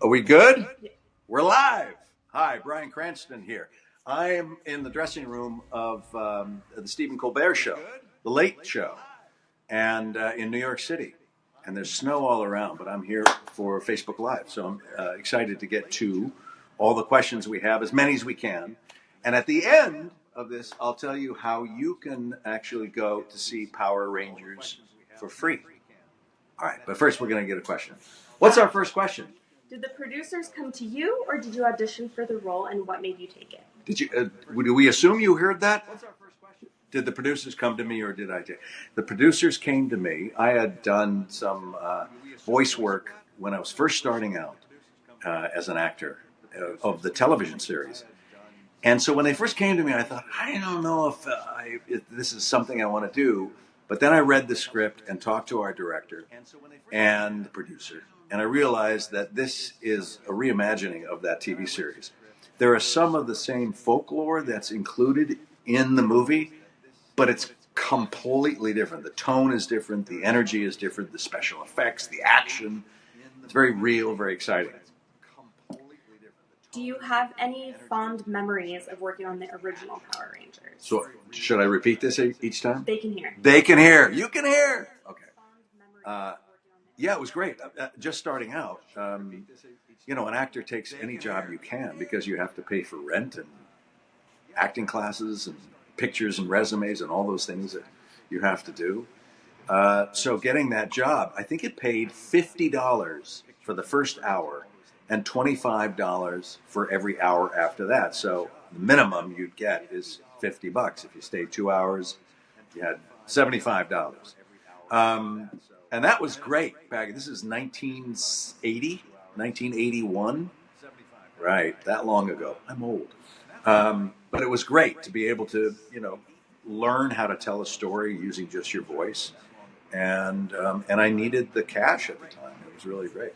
Are we good? We're live. Hi, Bryan Cranston here. I am in the dressing room of the Stephen Colbert Show, The Late Show, and in New York City. And there's snow all around, but I'm here for Facebook Live. So I'm excited to get to all the questions we have, as many as we can. And at the end of this, I'll tell you how you can actually go to see Power Rangers for free. All right, but first we're going to get a question. What's our first question? Did the producers come to you, or did you audition for the role, and what made you take it? Did you? Do we assume you heard that? Did the producers come to me, or did I take? The producers came to me. I had done some voice work when I was first starting out as an actor of the television series. And so when they first came to me, I thought, I don't know if this is something I want to do. But then I read the script and talked to our director and the producer, and I realized that this is a reimagining of that TV series. There are some of the same folklore that's included in the movie, but it's completely different. The tone is different, the energy is different, the special effects, the action. It's very real, very exciting. Do you have any fond memories of working on the original Power Rangers? So, should I repeat this each time? They can hear. They can hear. You can hear. Okay. Yeah, it was great. Just starting out, an actor takes any job you can because you have to pay for rent and acting classes and pictures and resumes and all those things that you have to do. So getting that job, I think it paid $50 for the first hour and $25 for every hour after that. So the minimum you'd get is $50. If you stayed 2 hours, you had $75. And that was great. This is 1980, 1981. Right, that long ago. I'm old. But it was great to be able to, learn how to tell a story using just your voice. And I needed the cash at the time. It was really great.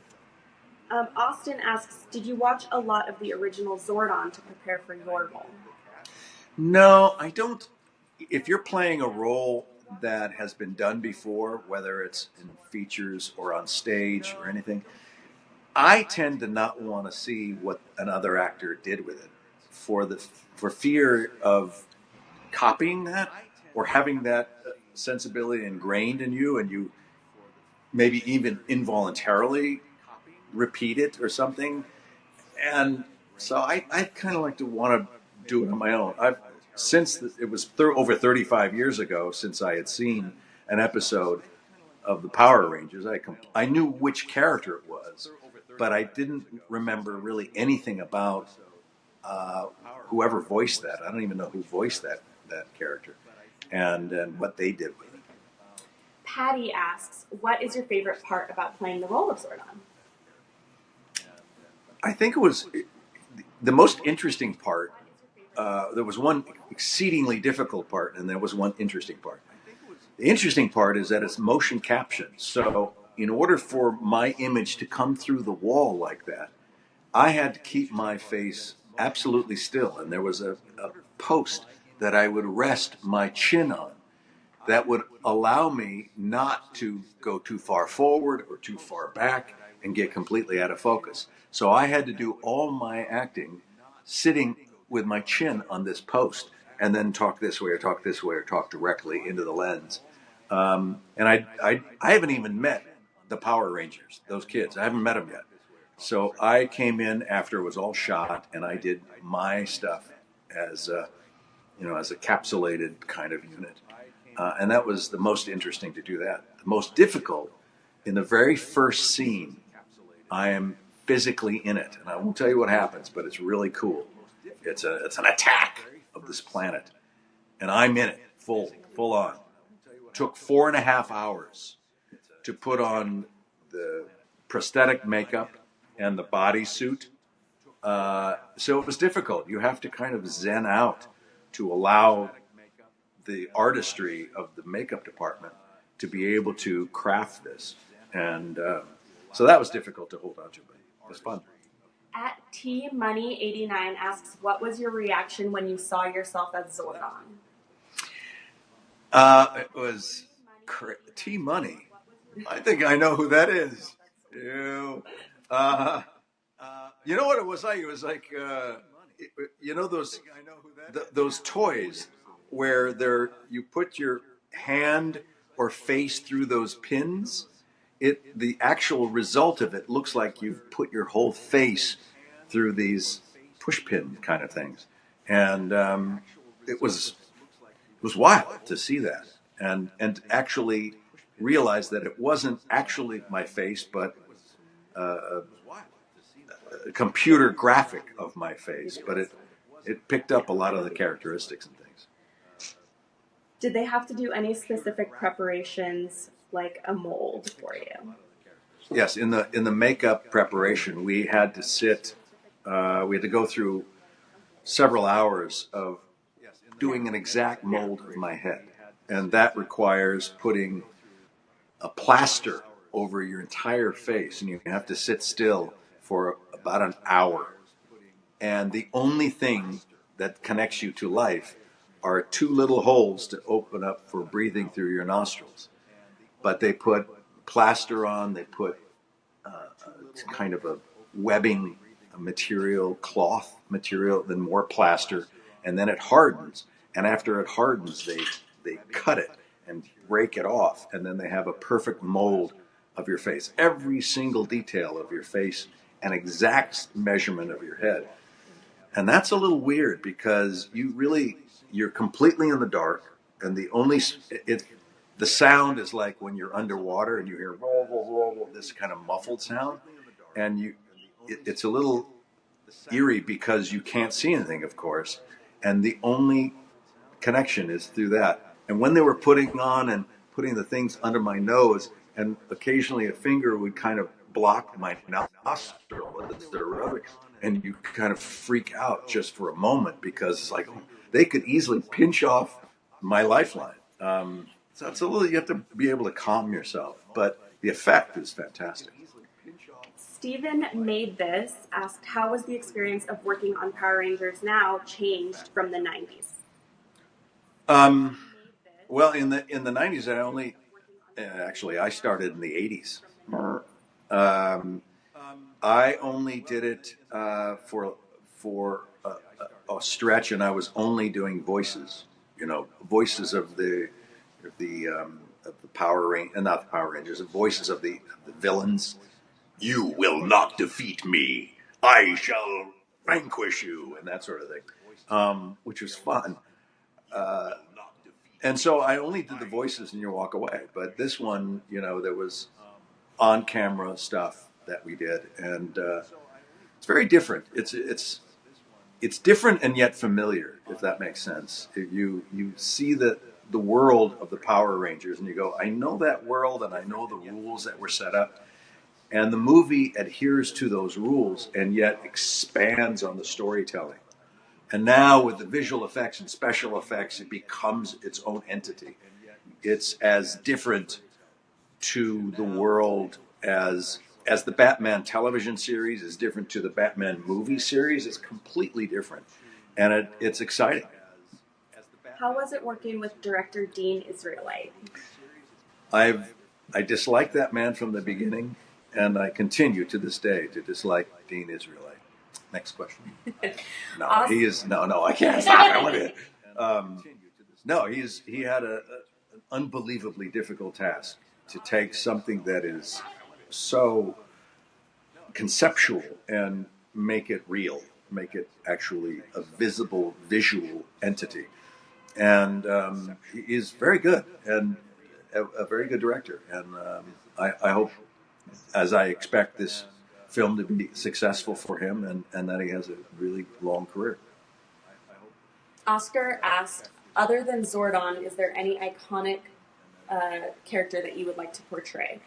Austin asks, did you watch a lot of the original Zordon to prepare for your role? No, I don't. If you're playing a role that has been done before, whether it's in features or on stage or anything, I tend to not want to see what another actor did with it for fear of copying that or having that sensibility ingrained in you, and you maybe even involuntarily repeat it or something. And so I kind of like to want to do it on my own. It was over 35 years ago since I had seen an episode of the Power Rangers. I knew which character it was, but I didn't remember really anything about whoever voiced that. I don't even know who voiced that character and what they did with it. Patty asks, what is your favorite part about playing the role of Zordon? I think it was the most interesting part. There was one exceedingly difficult part, and there was one interesting part. The interesting part is that it's motion captioned. So in order for my image to come through the wall like that, I had to keep my face absolutely still. And there was a post that I would rest my chin on that would allow me not to go too far forward or too far back and get completely out of focus. So I had to do all my acting sitting with my chin on this post and then talk this way or talk this way or talk directly into the lens. And I haven't even met the Power Rangers, those kids. I haven't met them yet. So I came in after it was all shot, and I did my stuff as a capsulated kind of unit. And that was the most interesting to do that. The most difficult, in the very first scene, I am physically in it. And I won't tell you what happens, but it's really cool. It's an attack of this planet. And I'm in it, full on. Took 4.5 hours to put on the prosthetic makeup and the bodysuit. So it was difficult. You have to kind of zen out to allow the artistry of the makeup department to be able to craft this. And so that was difficult to hold on to, but it was fun. At TMoney89 asks, what was your reaction when you saw yourself as Zordon? It was T-Money. I think I know who that is. Ew. You know what it was like? It was like, you know those toys where you put your hand or face through those pins. The actual result of it looks like you've put your whole face through these push pin kind of things, and it was wild to see that, and actually realize that it wasn't actually my face, but a computer graphic of my face, but it picked up a lot of the characteristics and things. Did they have to do any specific preparations, like a mold for you? Yes, in the makeup preparation, we had to sit. We had to go through several hours of doing an exact mold of my head, and that requires putting a plaster over your entire face, and you have to sit still for about an hour. And the only thing that connects you to life are two little holes to open up for breathing through your nostrils. But they put plaster on, they put kind of a webbing material, cloth material, then more plaster, and then it hardens. And after it hardens, they cut it and break it off, and then they have a perfect mold of your face. Every single detail of your face, an exact measurement of your head. And that's a little weird because you're completely in the dark, and the sound is like when you're underwater and you hear roll, roll, roll, roll, this kind of muffled sound, and it's a little eerie because you can't see anything, of course, and the only connection is through that. And when they were putting the things under my nose, and occasionally a finger would kind of block my nostril, and you kind of freak out just for a moment because it's like, oh, they could easily pinch off my lifeline. So it's a little, you have to be able to calm yourself, but the effect is fantastic. Stephen Made This asked, how was the experience of working on Power Rangers now changed from the 90s? Well, in the 90s, I started in the 80s. I only did it for a stretch, and I was only doing voices. Voices of the Power Rangers, not the Power Rangers, the voices of the villains. You will not defeat me. I shall vanquish you, and that sort of thing, which was fun. And so I only did the voices, and you walk away. But this one, there was on-camera stuff that we did, and it's very different. It's different and yet familiar, if that makes sense. You see the world of the Power Rangers, and you go, I know that world, and I know the rules that were set up. And the movie adheres to those rules and yet expands on the storytelling. And now with the visual effects and special effects, it becomes its own entity. It's as different to the world as the Batman television series is different to the Batman movie series. It's completely different, and it's exciting. How was it working with director Dean Israelite? I disliked that man from the beginning, and I continue to this day to dislike Dean Israelite. Next question. No, Awesome. he is no. I can't stop it. No, he had an unbelievably difficult task to take something that is so conceptual and make it real, make it actually a visible visual entity. And he is very good and a very good director. And I hope, as I expect this film to be successful for him, and that he has a really long career. Oscar asked, other than Zordon, is there any iconic character that you would like to portray?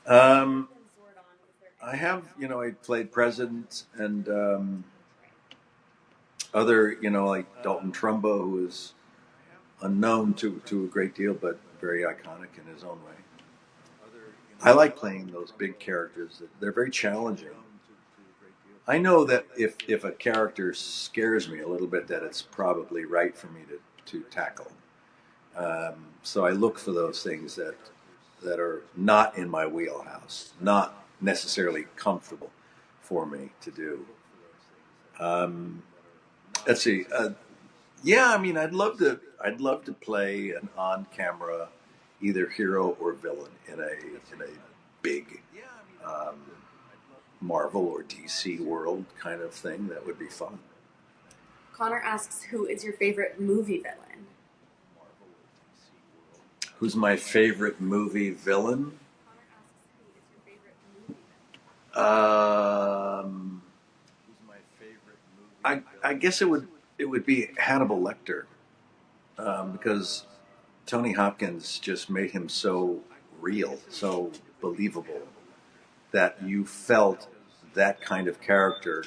I have, I played presidents and other, like Dalton Trumbo, who is unknown to a great deal, but very iconic in his own way. I like playing those big characters. They're very challenging. I know that if a character scares me a little bit, that it's probably right for me to tackle. So I look for those things that are not in my wheelhouse, not necessarily comfortable. for me to do. Let's see. Yeah, I mean, I'd love to play an on-camera, either hero or villain in a big um, Marvel or DC world kind of thing. That would be fun. Connor asks, who is your favorite movie villain? Who's my favorite movie villain? Um, I guess it would be Hannibal Lecter, because Tony Hopkins just made him so real, so believable, that you felt that kind of character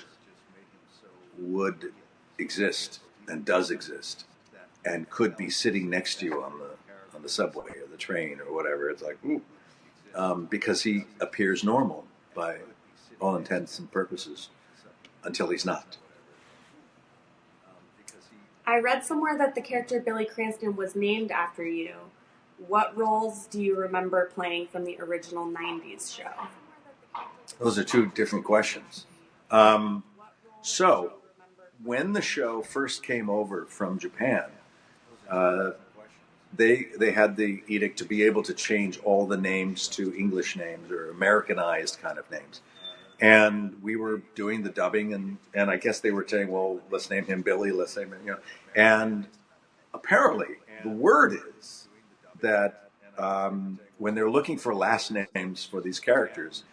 would exist and does exist and could be sitting next to you on the subway or the train or whatever. It's like, ooh, because he appears normal by all intents and purposes until he's not. I read somewhere that the character Billy Cranston was named after you. What roles do you remember playing from the original 90s show? Those are two different questions. So, when the show first came over from Japan, uh, they had the edict to be able to change all the names to English names or Americanized kind of names. And we were doing the dubbing, and I guess they were saying, well, let's name him Billy, let's name him, And apparently, the word is that when they're looking for last names for these characters,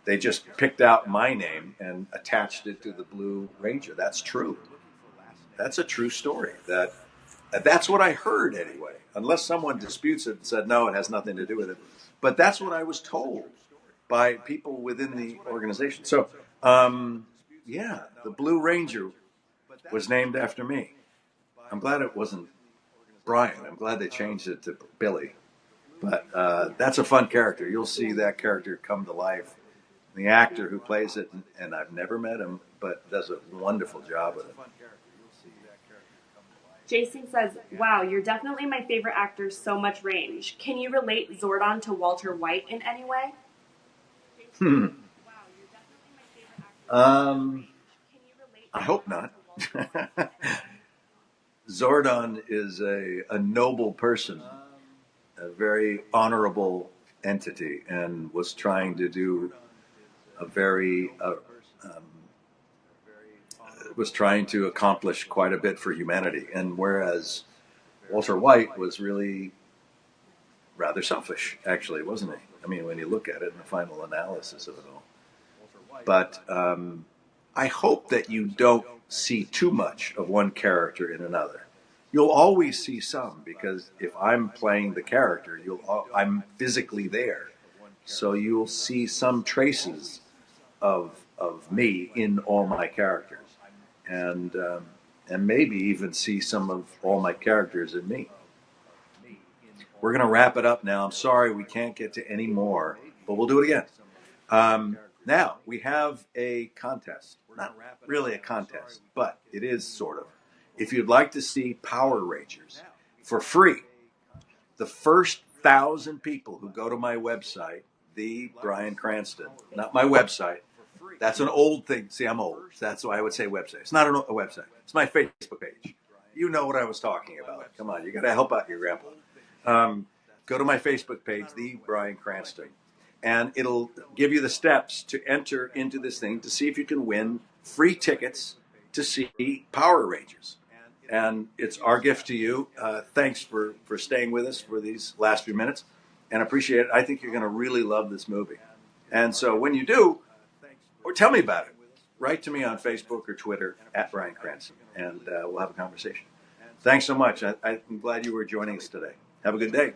they just picked out my name and attached it to the Blue Ranger. That's true. That's a true story. That's what I heard anyway, unless someone disputes it and said, no, it has nothing to do with it. But that's what I was told by people within the organization. So, yeah, the Blue Ranger was named after me. I'm glad it wasn't Brian. I'm glad they changed it to Billy. But that's a fun character. You'll see that character come to life. The actor who plays it, and I've never met him, but does a wonderful job with it. Jason says, wow, you're definitely my favorite actor, so much range. Can you relate Zordon to Walter White in any way? I hope not. Zordon is a noble person, a very honorable entity, and was trying to do a very was trying to accomplish quite a bit for humanity. And whereas Walter White was really rather selfish, actually, wasn't he? I mean, when you look at it in the final analysis of it all. But I hope that you don't see too much of one character in another. You'll always see some, because if I'm playing the character, I'm physically there. So you'll see some traces of me in all my characters. And maybe even see some of all my characters in me. We're going to wrap it up now. I'm sorry we can't get to any more, but we'll do it again. Now, we have a contest. Not really a contest, but it is sort of. If you'd like to see Power Rangers for free, the first 1,000 people who go to my website, the Bryan Cranston, not my website. That's an old thing. See, I'm old. That's why I would say website. It's not a website. It's my Facebook page. You know what I was talking about. Come on, you got to help out your grandpa. Go to my Facebook page, the Bryan Cranston, and it'll give you the steps to enter into this thing to see if you can win free tickets to see Power Rangers. And it's our gift to you. Thanks for staying with us for these last few minutes, and appreciate it. I think you're going to really love this movie. And so when you do, or tell me about it, write to me on Facebook or Twitter at Bryan Cranston, and we'll have a conversation. Thanks so much. I'm glad you were joining us today. Have a good day.